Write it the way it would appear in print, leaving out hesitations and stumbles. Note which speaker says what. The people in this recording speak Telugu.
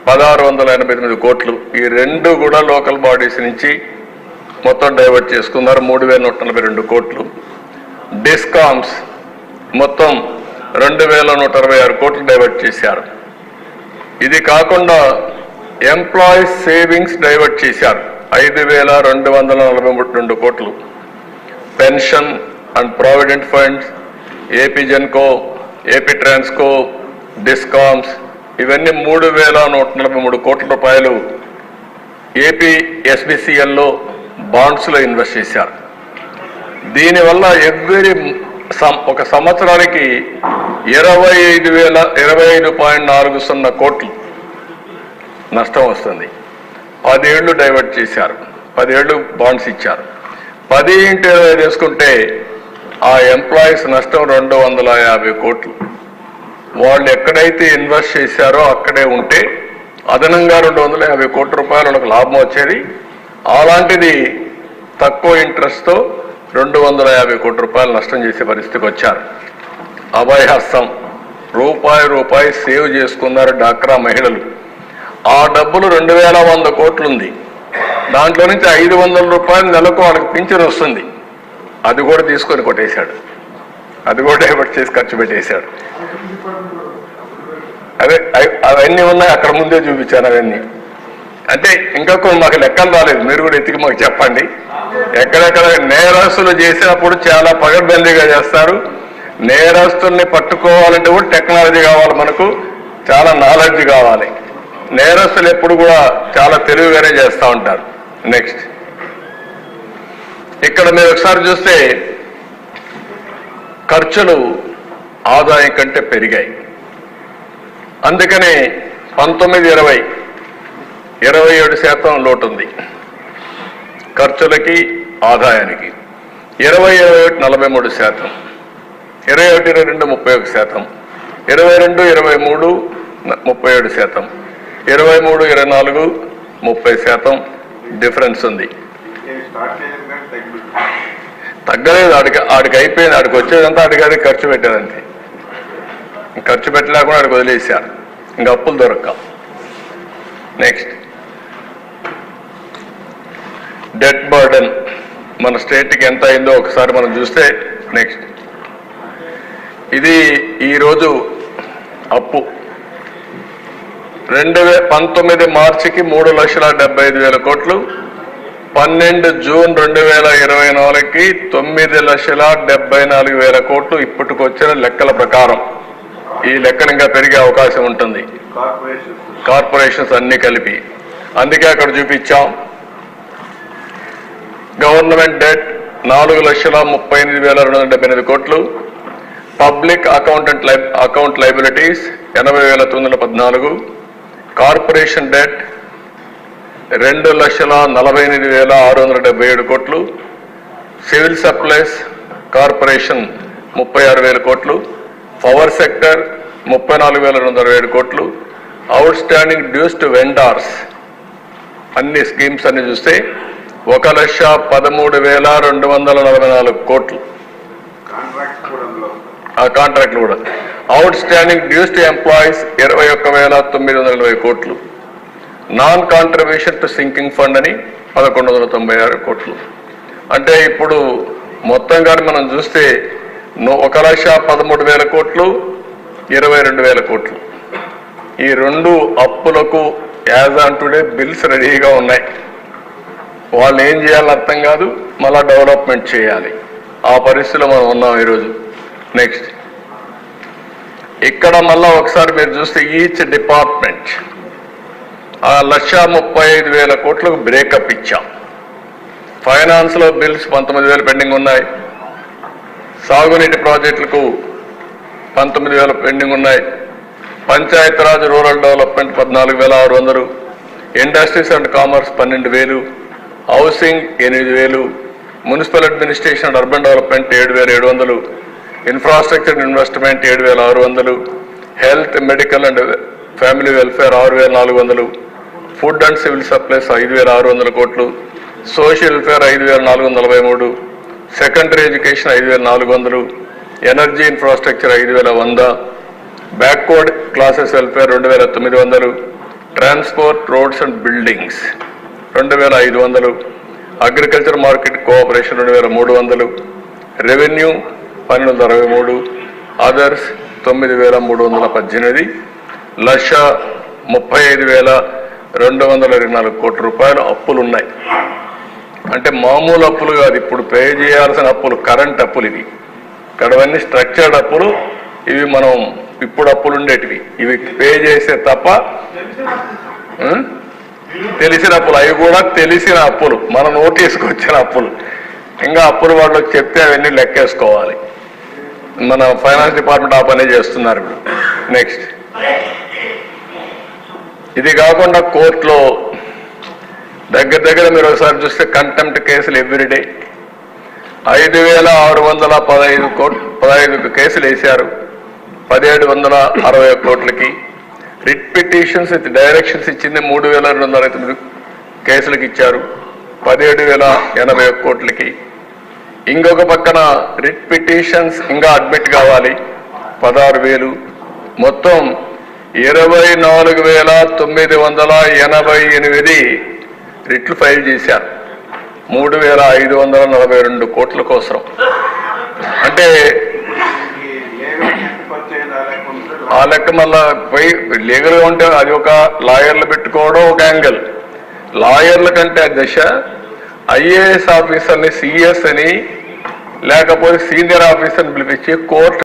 Speaker 1: 1688 కోట్లు. ఈ రెండు కూడా లోకల్ బాడీస్ నుంచి మొత్తం డైవర్ట్ చేసుకున్నారు, 3142 కోట్లు. డిస్కామ్స్ మొత్తం 2126 కోట్లు డైవర్ట్ చేశారు. ఇది కాకుండా ఎంప్లాయీస్ సేవింగ్స్ డైవర్ట్ చేశారు, 5242 కోట్లు. Pension and provident funds, AP Genco, AP Transco, discoms ఇవన్నీ 3143 కోట్ల రూపాయలు ఏపీ ఎస్బిసిఎల్లో బాండ్స్లో ఇన్వెస్ట్ చేశారు. దీనివల్ల ఒక సంవత్సరానికి 25,025.40 కోట్లు నష్టం వస్తుంది. 10 ఏళ్ళు డైవర్ట్ చేశారు, 10 ఏళ్ళు బాండ్స్ ఇచ్చారు. 10 × 20 తీసుకుంటే ఆ ఎంప్లాయీస్ నష్టం 250 కోట్లు. వాళ్ళు ఎక్కడైతే ఇన్వెస్ట్ చేశారో అక్కడే ఉంటే అదనంగా 250 కోట్ల రూపాయలు వాళ్ళకి లాభం వచ్చేది. అలాంటిది తక్కువ ఇంట్రెస్ట్తో 250 కోట్ల రూపాయలు నష్టం చేసే పరిస్థితికి వచ్చారు. అభయహస్తం రూపాయి సేవ్ చేసుకున్నారు డాక్రా మహిళలు. ఆ డబ్బులు 2100 కోట్లు ఉంది. దాంట్లో నుంచి 500 రూపాయలు నెలకు వాళ్ళకి పింఛన్ వస్తుంది. అది కూడా తీసుకొని కొట్టేశాడు, అది కూడా డైవర్ట్ చేసి ఖర్చు పెట్టేశాడు. అవన్నీ ఉన్నాయి, అక్కడ ముందే చూపించాను అవన్నీ. అంటే ఇంకా కొన్ని మాకు లెక్కలు రాలేదు, మీరు కూడా ఎత్తికి మాకు చెప్పండి. ఎక్కడెక్కడ నేరస్తులు చేసినప్పుడు చాలా పగడ్బందీగా చేస్తారు. నేరస్తుల్ని పట్టుకోవాలంటే కూడా టెక్నాలజీ కావాలి, మనకు చాలా నాలెడ్జ్ కావాలి. నేరస్తులు ఎప్పుడు కూడా చాలా తెలివిగానే చేస్తూ ఉంటారు. నెక్స్ట్ ఇక్కడ మీరు ఒకసారి చూస్తే ఖర్చులు ఆదాయం కంటే పెరిగాయి. అందుకనే 19-20 27% లోటు ఉంది ఖర్చులకి ఆదాయానికి. 20-21 43%, 21-22 31%, 22-23 37%, 23-24 30% డిఫరెన్స్ ఉంది. తగ్గలేదు, ఆడికి అయిపోయింది. ఆడికి వచ్చేదంతా ఆడికి ఖర్చు పెట్టారంతే. ఖర్చు పెట్టలేకుండా ఆడికి వదిలేశారు, ఇంకా అప్పులు దొరక్క. నెక్స్ట్ డెట్ బర్డెన్ మన స్టేట్కి ఎంత అయిందో ఒకసారి మనం చూస్తే, నెక్స్ట్ ఇది ఈరోజు అప్పు 2019 మార్చికి 3,75,000 కోట్లు, 12 జూన్ 2024కి 9,74,000 కోట్లు ఇప్పటికొచ్చిన లెక్కల ప్రకారం. ఈ లెక్కలు ఇంకా పెరిగే అవకాశం ఉంటుంది, కార్పొరేషన్స్ అన్ని కలిపి. అందుకే అక్కడ చూపించాం. గవర్నమెంట్ డెట్ 4,38,278 కోట్లు, public account liabilities 80,914, corporation debt 2,48,677 కోట్లు, సివిల్ సప్లైస్ కార్పొరేషన్ 36,000 కోట్లు, పవర్ సెక్టర్ 34,207 కోట్లు, outstanding dues to vendors అన్ని స్కీమ్స్ అన్ని చూస్తే 1,13,244 కోట్లు. ఆ కాంట్రాక్ట్లు కూడా. Outstanding dues to employees 21,920 కోట్లు. Non contribution to sinking fund అని 1,196 కోట్లు. అంటే ఇప్పుడు మొత్తంగా మనం చూస్తే 1,13,000 కోట్లు, 22,000 కోట్లు. ఈ రెండు అప్పులకు యాజ్ ఆన్ టుడే బిల్స్ రెడీగా ఉన్నాయి. వాళ్ళు ఏం చేయాలని అర్థం కాదు, మళ్ళా డెవలప్మెంట్ చేయాలి. ఆ పరిస్థితిలో మనం ఉన్నాం ఈరోజు. నెక్స్ట్ ఇక్కడ మళ్ళా ఒకసారి మీరు చూస్తే ఈచ్ డిపార్ట్మెంట్ 1,35,000 కోట్లకు బ్రేకప్ ఇచ్చాం. ఫైనాన్స్లో బిల్స్ 19,000 పెండింగ్ ఉన్నాయి, సాగునీటి ప్రాజెక్టులకు 19,000 పెండింగ్ ఉన్నాయి, Panchayati Raj rural development 14,600, industries and commerce 12,000, housing 8,000, municipal administration and urban development 7,700, infrastructure investment 7,600, health medical and family welfare 6,400, food and civil supplies 5,600 కోట్లు, social welfare 5,443, secondary education 5,400, energy infrastructure 5,100, backward classes welfare 2,900, transport, roads and buildings 2,500, agriculture market cooperation 2,300, revenue 1,263, others 9,318, 1,35,224 కోట్ల రూపాయలు అప్పులు ఉన్నాయి. అంటే మామూలు అప్పులు కాదు, ఇప్పుడు పే చేయాల్సిన అప్పులు, కరెంట్ అప్పులు ఇవి. ఇక్కడవన్నీ స్ట్రక్చర్డ్ అప్పులు, ఇవి మనం ఇప్పుడు అప్పులు ఉండేటివి, ఇవి పే చేసే తప్ప తెలిసిన అప్పులు, అవి కూడా తెలిసిన అప్పులు, మన నోటీస్కి వచ్చిన అప్పులు. ఇంకా అప్పులు వాళ్ళకి చెప్తే అవన్నీ లెక్కేసుకోవాలి. మన ఫైనాన్స్ డిపార్ట్మెంట్ ఆ పనే చేస్తున్నారు ఇప్పుడు. నెక్స్ట్, ఇది కాకుండా కోర్టులో దగ్గర మీరు ఒకసారి చూస్తే కంటెంప్ట్ కేసులు ఎవ్రీడే 5,615 కేసులు వేశారు. 1,761 కోట్లకి. రిట్ పిటిషన్స్ విత్ డైరెక్షన్స్ ఇచ్చింది 3,209 కేసులకు ఇచ్చారు, 17,081 కోట్లకి. ఇంకొక పక్కన రిట్ పిటిషన్స్ ఇంకా అడ్మిట్ కావాలి 16,000, మొత్తం 24,988 రిట్లు ఫైల్ చేశారు 3,542 కోట్ల కోసం. అంటే ఆ లెక్క మళ్ళా పోయి లీగల్గా ఉంటే అది ఒక లాయర్లు పెట్టుకోవడం ఒక యాంగిల్. లాయర్ల కంటే దశ ఐఏఎస్ ఆఫీసర్ని సిఎస్ అని లేకపోతే సీనియర్ ఆఫీసర్ని పిలిపించి కోర్టు